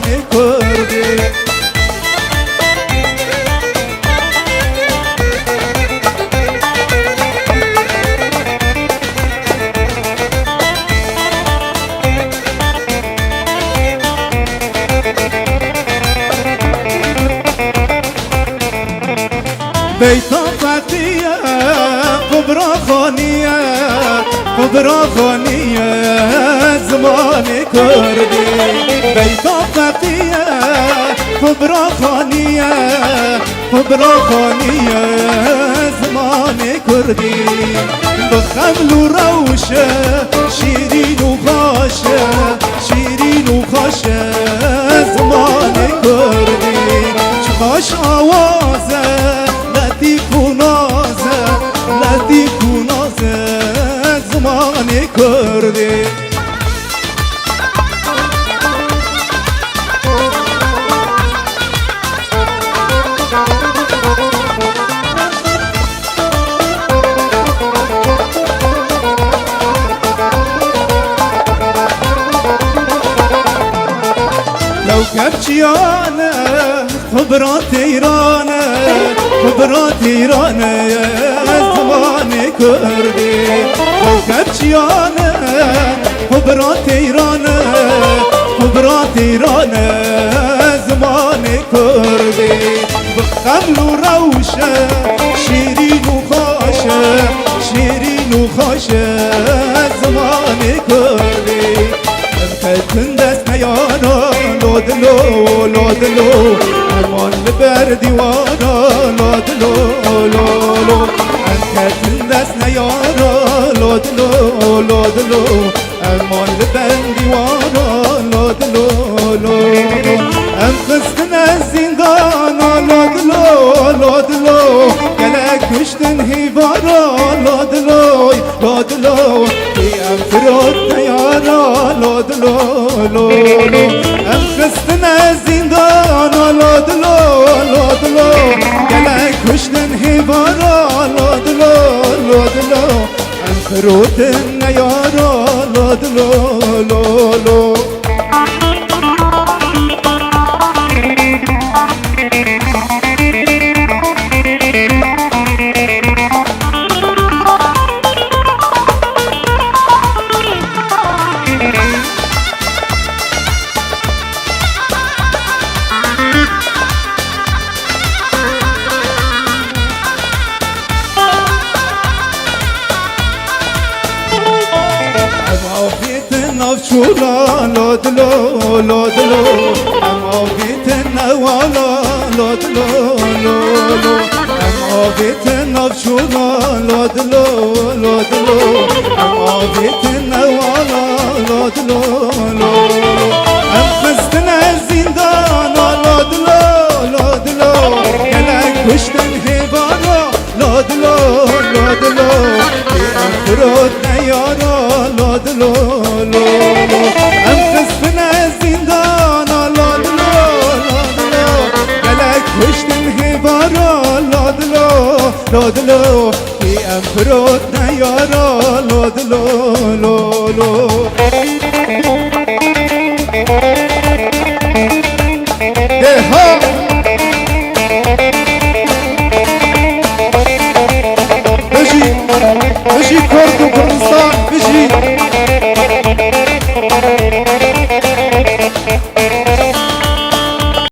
کردی بیتا فتیه قبرا خانیه زمان کردی بیتا فتیه قبرا خانیه زمان کردی بخمل و روشه شیرین و خاشه زمان کردی چخاش آوازه لطیف و نازه زمان کردی كبچيانه خبرات ایرانه زمان کردی كبچيانه خبرات ایرانه زمان کردی بخمل و روشه شیرین و خاشه زمان کردی امکتن دست نیانا لادلو امان لبر دیوانا لادلو امکتن دست نیانا لادلو امان لبر دیوانا لادلو ام خستن از زندانا لادلو گلک کشتن هیوارا لادلو ای ام فراد نیارا لادلو ام خستن از زندانا لادلو گلک کشتن هیوارا لادلو ام فراد نیارا لادلو نافچولا لادلو اما بیت نوالا لادلو اما بیت نافچولا لادلو اما بیت نوالا لادلو ام خستن از زندانا لادلو گلک کشتن هیوارا لادلو ام فراد نیارا لادلو ام خستن از زندانا لادلو گلک کشتن هیوارا لادلو ای ام فراد نیارا لادلو